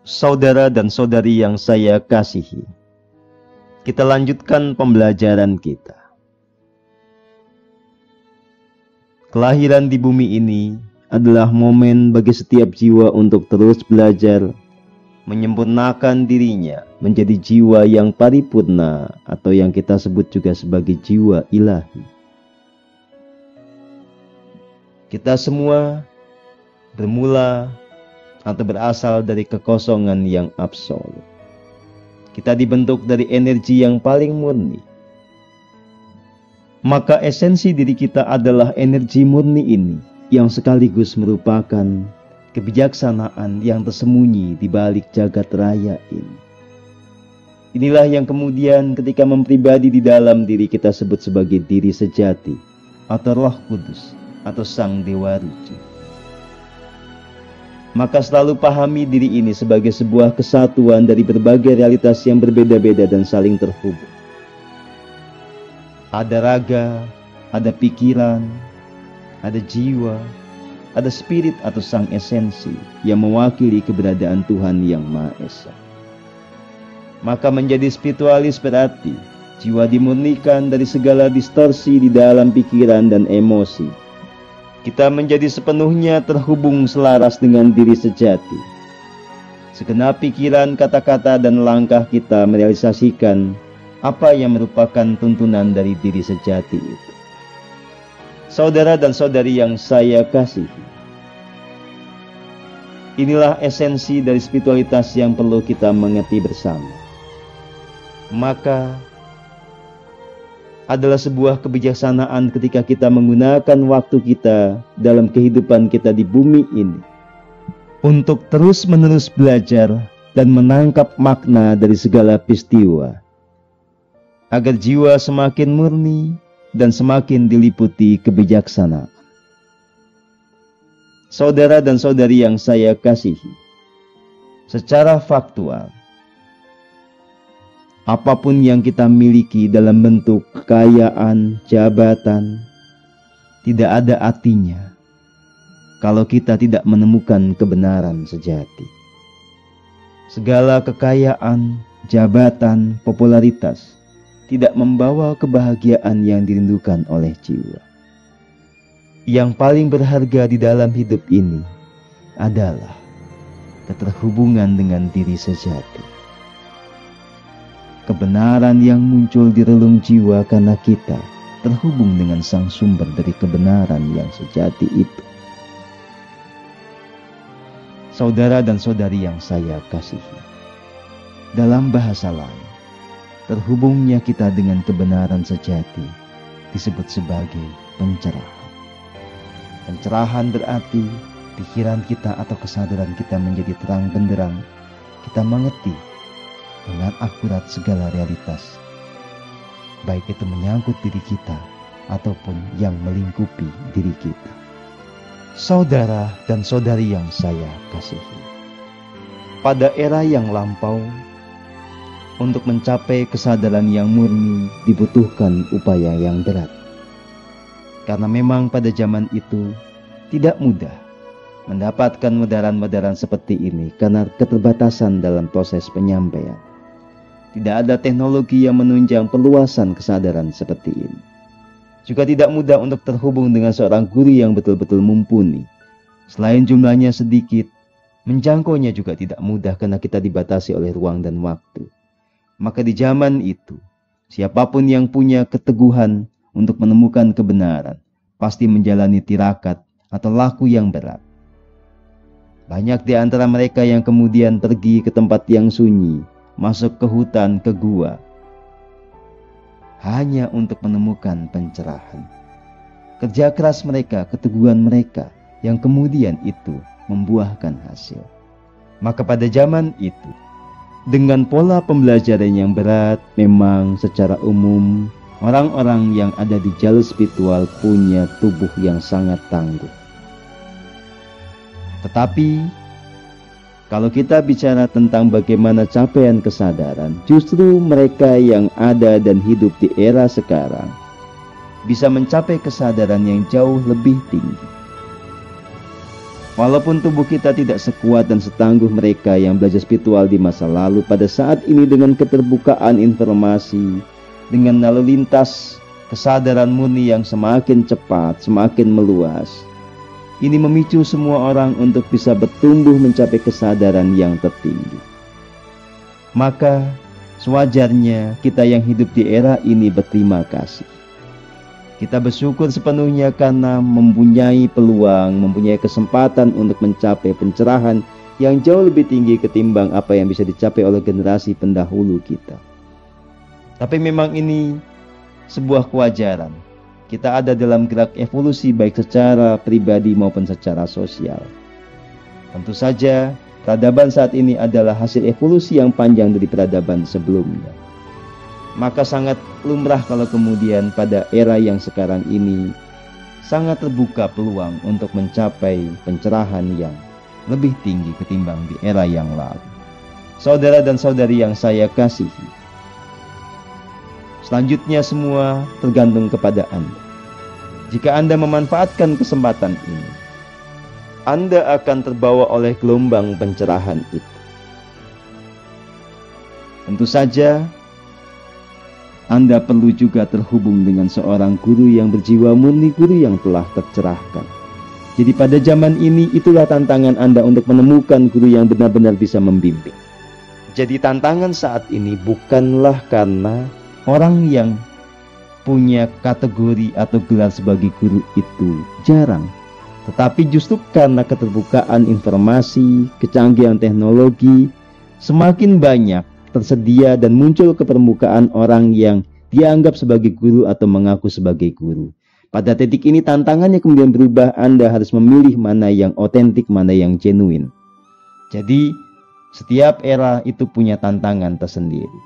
Saudara dan saudari yang saya kasihi, kita lanjutkan pembelajaran kita. Kelahiran di bumi ini adalah momen bagi setiap jiwa untuk terus belajar, menyempurnakan dirinya menjadi jiwa yang paripurna atau yang kita sebut juga sebagai jiwa ilahi. Kita semua bermula atau berasal dari kekosongan yang absolut. Kita dibentuk dari energi yang paling murni. Maka esensi diri kita adalah energi murni ini yang sekaligus merupakan kebijaksanaan yang tersembunyi di balik jagat raya ini. Inilah yang kemudian ketika mempribadi di dalam diri kita sebut sebagai diri sejati atau Roh Kudus atau Sang Dewa Ruci. Maka selalu pahami diri ini sebagai sebuah kesatuan dari berbagai realitas yang berbeda-beda dan saling terhubung. Ada raga, ada pikiran, ada jiwa, ada spirit atau sang esensi yang mewakili keberadaan Tuhan yang Maha Esa. Maka menjadi spiritualis berarti jiwa dimurnikan dari segala distorsi di dalam pikiran dan emosi. Kita menjadi sepenuhnya terhubung selaras dengan diri sejati. Segenap pikiran, kata-kata, dan langkah kita merealisasikan apa yang merupakan tuntunan dari diri sejati itu. Saudara dan saudari yang saya kasihi, inilah esensi dari spiritualitas yang perlu kita mengerti bersama. Maka adalah sebuah kebijaksanaan ketika kita menggunakan waktu kita dalam kehidupan kita di bumi ini untuk terus-menerus belajar dan menangkap makna dari segala peristiwa, agar jiwa semakin murni dan semakin diliputi kebijaksanaan. Saudara dan saudari yang saya kasihi, secara faktual, apapun yang kita miliki dalam bentuk kekayaan, jabatan, tidak ada artinya kalau kita tidak menemukan kebenaran sejati. Segala kekayaan, jabatan, popularitas tidak membawa kebahagiaan yang dirindukan oleh jiwa. Yang paling berharga di dalam hidup ini adalah keterhubungan dengan diri sejati. Kebenaran yang muncul di relung jiwa karena kita terhubung dengan sang sumber dari kebenaran yang sejati itu. Saudara dan saudari yang saya kasihi, dalam bahasa lain, terhubungnya kita dengan kebenaran sejati disebut sebagai pencerahan. Pencerahan berarti pikiran kita atau kesadaran kita menjadi terang benderang. Kita mengerti dengan akurat segala realitas, baik itu menyangkut diri kita ataupun yang melingkupi diri kita. Saudara dan saudari yang saya kasihi, pada era yang lampau, untuk mencapai kesadaran yang murni dibutuhkan upaya yang berat. Karena memang pada zaman itu tidak mudah mendapatkan modern seperti ini karena keterbatasan dalam proses penyampaian. Tidak ada teknologi yang menunjang perluasan kesadaran seperti ini. Juga tidak mudah untuk terhubung dengan seorang guru yang betul-betul mumpuni. Selain jumlahnya sedikit, menjangkaunya juga tidak mudah karena kita dibatasi oleh ruang dan waktu. Maka di zaman itu, siapapun yang punya keteguhan untuk menemukan kebenaran, pasti menjalani tirakat atau laku yang berat. Banyak di antara mereka yang kemudian pergi ke tempat yang sunyi, masuk ke hutan, ke gua, hanya untuk menemukan pencerahan. Kerja keras mereka, keteguhan mereka, yang kemudian itu membuahkan hasil. Maka pada zaman itu, dengan pola pembelajaran yang berat, memang secara umum, orang-orang yang ada di jalur spiritual punya tubuh yang sangat tangguh. Tetapi, kalau kita bicara tentang bagaimana capaian kesadaran, justru mereka yang ada dan hidup di era sekarang bisa mencapai kesadaran yang jauh lebih tinggi. Walaupun tubuh kita tidak sekuat dan setangguh mereka yang belajar spiritual di masa lalu, pada saat ini dengan keterbukaan informasi, dengan lalu lintas kesadaran murni yang semakin cepat, semakin meluas, ini memicu semua orang untuk bisa bertumbuh mencapai kesadaran yang tertinggi. Maka sewajarnya kita yang hidup di era ini berterima kasih. Kita bersyukur sepenuhnya karena mempunyai peluang, mempunyai kesempatan untuk mencapai pencerahan yang jauh lebih tinggi ketimbang apa yang bisa dicapai oleh generasi pendahulu kita. Tapi memang ini sebuah kewajaran. Kita ada dalam gerak evolusi baik secara pribadi maupun secara sosial. Tentu saja peradaban saat ini adalah hasil evolusi yang panjang dari peradaban sebelumnya. Maka sangat lumrah kalau kemudian pada era yang sekarang ini sangat terbuka peluang untuk mencapai pencerahan yang lebih tinggi ketimbang di era yang lalu. Saudara dan saudari yang saya kasihi, selanjutnya semua tergantung kepada Anda. Jika Anda memanfaatkan kesempatan ini, Anda akan terbawa oleh gelombang pencerahan itu. Tentu saja Anda perlu juga terhubung dengan seorang guru yang berjiwa murni, guru yang telah tercerahkan. Jadi pada zaman ini itulah tantangan Anda untuk menemukan guru yang benar-benar bisa membimbing. Jadi tantangan saat ini bukanlah karena orang yang punya kategori atau gelar sebagai guru itu jarang, tetapi justru karena keterbukaan informasi, kecanggihan teknologi, semakin banyak tersedia dan muncul ke permukaan orang yang dianggap sebagai guru atau mengaku sebagai guru. Pada titik ini tantangannya kemudian berubah. Anda harus memilih mana yang otentik, mana yang genuine. Jadi setiap era itu punya tantangan tersendiri.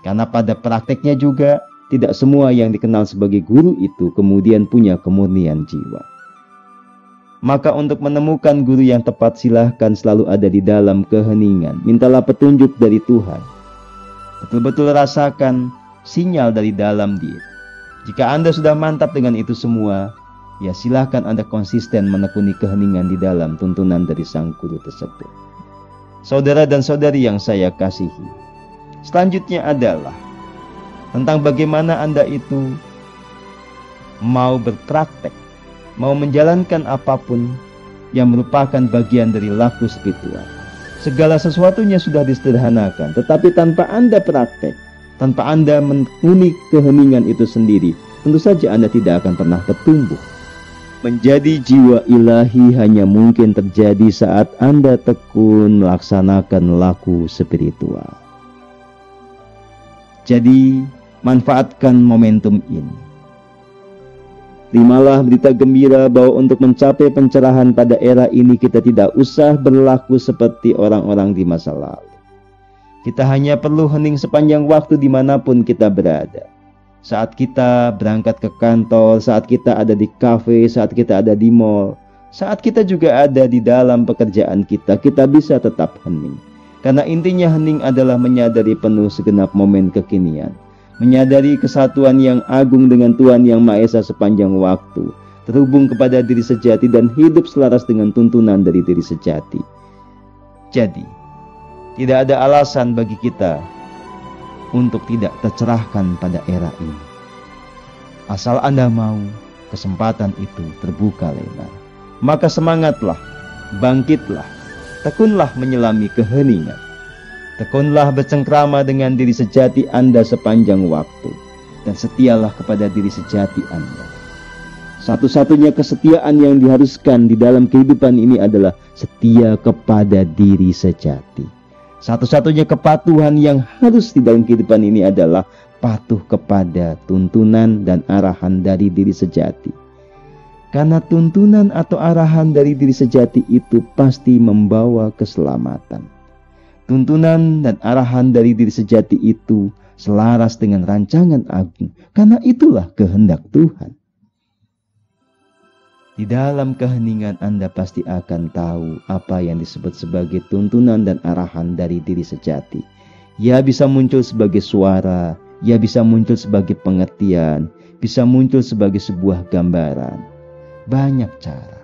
Karena pada prakteknya juga tidak semua yang dikenal sebagai guru itu kemudian punya kemurnian jiwa. Maka untuk menemukan guru yang tepat, silahkan selalu ada di dalam keheningan. Mintalah petunjuk dari Tuhan. Betul-betul rasakan sinyal dari dalam diri. Jika Anda sudah mantap dengan itu semua, ya silahkan Anda konsisten menekuni keheningan di dalam tuntunan dari sang guru tersebut. Saudara dan saudari yang saya kasihi, selanjutnya adalah tentang bagaimana Anda itu mau berpraktek, mau menjalankan apapun yang merupakan bagian dari laku spiritual. Segala sesuatunya sudah disederhanakan, tetapi tanpa Anda praktek, tanpa Anda menekuni keheningan itu sendiri, tentu saja Anda tidak akan pernah bertumbuh. Menjadi jiwa ilahi hanya mungkin terjadi saat Anda tekun melaksanakan laku spiritual. Jadi, manfaatkan momentum ini. Terimalah berita gembira bahwa untuk mencapai pencerahan pada era ini kita tidak usah berlaku seperti orang-orang di masa lalu. Kita hanya perlu hening sepanjang waktu dimanapun kita berada. Saat kita berangkat ke kantor, saat kita ada di kafe, saat kita ada di mall, saat kita juga ada di dalam pekerjaan kita, kita bisa tetap hening. Karena intinya hening adalah menyadari penuh segenap momen kekinian. Menyadari kesatuan yang agung dengan Tuhan Yang Maha Esa sepanjang waktu, terhubung kepada diri sejati dan hidup selaras dengan tuntunan dari diri sejati. Jadi, tidak ada alasan bagi kita untuk tidak tercerahkan pada era ini. Asal Anda mau, kesempatan itu terbuka lebar. Maka semangatlah, bangkitlah, tekunlah menyelami keheningan. Tekunlah bercengkrama dengan diri sejati Anda sepanjang waktu, dan setialah kepada diri sejati Anda. Satu-satunya kesetiaan yang diharuskan di dalam kehidupan ini adalah setia kepada diri sejati. Satu-satunya kepatuhan yang harus di dalam kehidupan ini adalah patuh kepada tuntunan dan arahan dari diri sejati. Karena tuntunan atau arahan dari diri sejati itu pasti membawa keselamatan. Tuntunan dan arahan dari diri sejati itu selaras dengan rancangan agung, karena itulah kehendak Tuhan. Di dalam keheningan Anda pasti akan tahu apa yang disebut sebagai tuntunan dan arahan dari diri sejati. Ya bisa muncul sebagai suara, ya bisa muncul sebagai pengertian, bisa muncul sebagai sebuah gambaran. Banyak cara.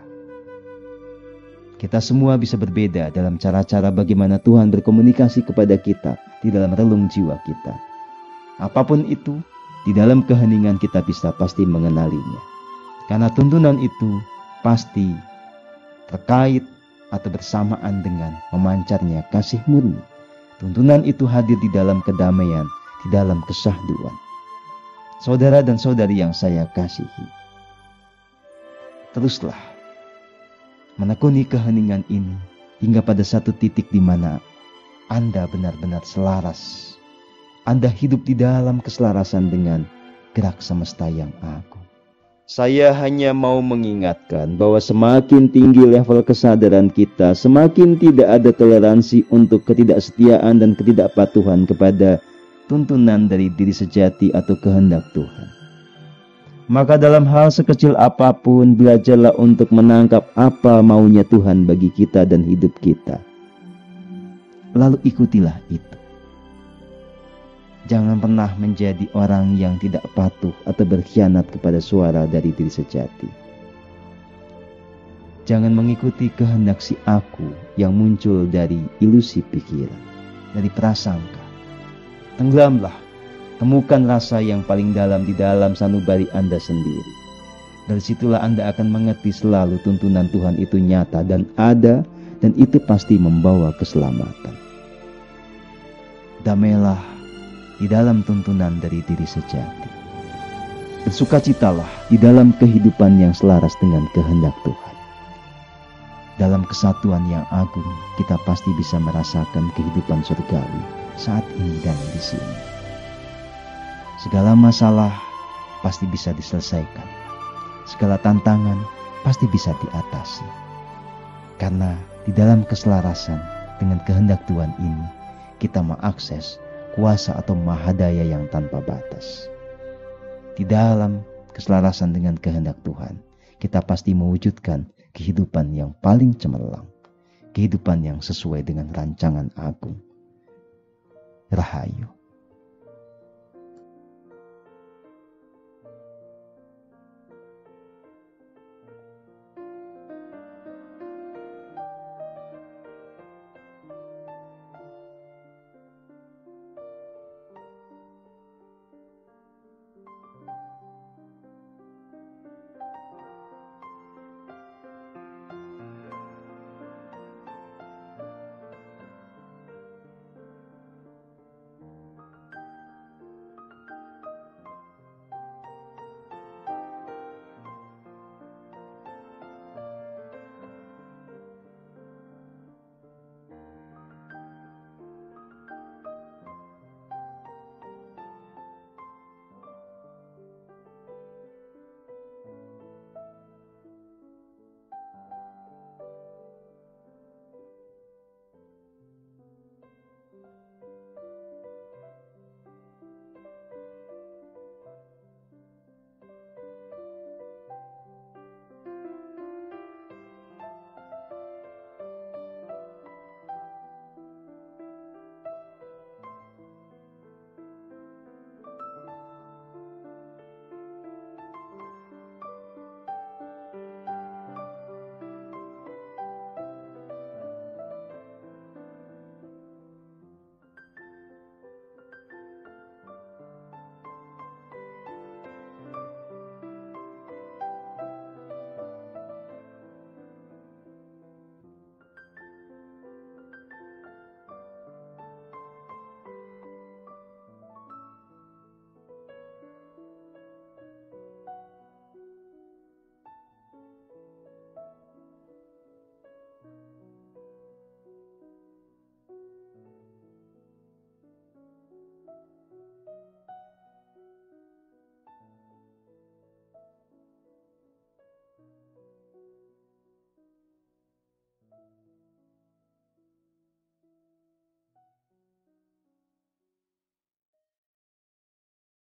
Kita semua bisa berbeda dalam cara-cara bagaimana Tuhan berkomunikasi kepada kita di dalam relung jiwa kita. Apapun itu, di dalam keheningan kita bisa pasti mengenalinya. Karena tuntunan itu pasti terkait atau bersamaan dengan memancarnya kasih murni. Tuntunan itu hadir di dalam kedamaian, di dalam kesahduan. Saudara dan saudari yang saya kasihi, teruslah menekuni keheningan ini hingga pada satu titik di mana Anda benar-benar selaras. Anda hidup di dalam keselarasan dengan gerak semesta yang agung. Saya hanya mau mengingatkan bahwa semakin tinggi level kesadaran kita, semakin tidak ada toleransi untuk ketidaksetiaan dan ketidakpatuhan kepada tuntunan dari diri sejati atau kehendak Tuhan. Maka dalam hal sekecil apapun, belajarlah untuk menangkap apa maunya Tuhan bagi kita dan hidup kita. Lalu ikutilah itu. Jangan pernah menjadi orang yang tidak patuh atau berkhianat kepada suara dari diri sejati. Jangan mengikuti kehendak si aku yang muncul dari ilusi pikiran, dari prasangka. Tenggelamlah, temukan rasa yang paling dalam di dalam sanubari Anda sendiri. Dari situlah Anda akan mengerti selalu tuntunan Tuhan itu nyata dan ada, dan itu pasti membawa keselamatan. Damailah di dalam tuntunan dari diri sejati. Bersukacitalah di dalam kehidupan yang selaras dengan kehendak Tuhan. Dalam kesatuan yang agung, kita pasti bisa merasakan kehidupan surgawi saat ini dan di sini. Segala masalah pasti bisa diselesaikan. Segala tantangan pasti bisa diatasi. Karena di dalam keselarasan dengan kehendak Tuhan ini, kita mengakses kuasa atau mahadaya yang tanpa batas. Di dalam keselarasan dengan kehendak Tuhan, kita pasti mewujudkan kehidupan yang paling cemerlang, kehidupan yang sesuai dengan rancangan agung. Rahayu.